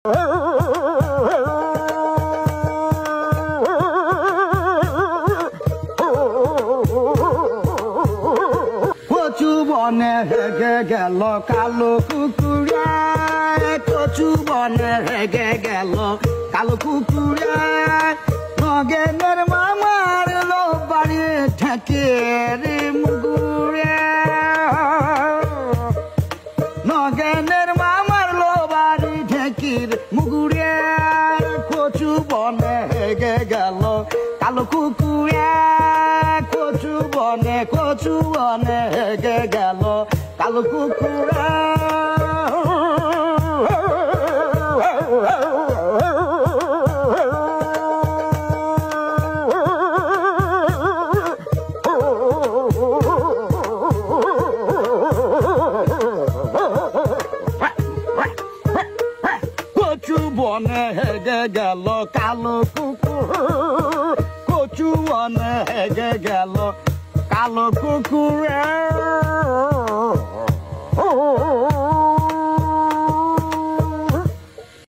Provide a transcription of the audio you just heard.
কচু বনে হেগে গেল কালো কুকুরা, কচু বনে হেগে গেল কালো কুকুরা, নগেনের মামার লো বাড়ি ঠেকে রে মুগুরে, নগেনের মামার লো বাড়ি ঠেকির মুগুরে, কচু বনে হেগে গেল কালো কুকুরা, কচু বনে হেগে গেল কালো কুকুরা। কচু বনে হেগে গেল কালো কুকুর, কচু বনে হেগে গেল কালো কুকুর।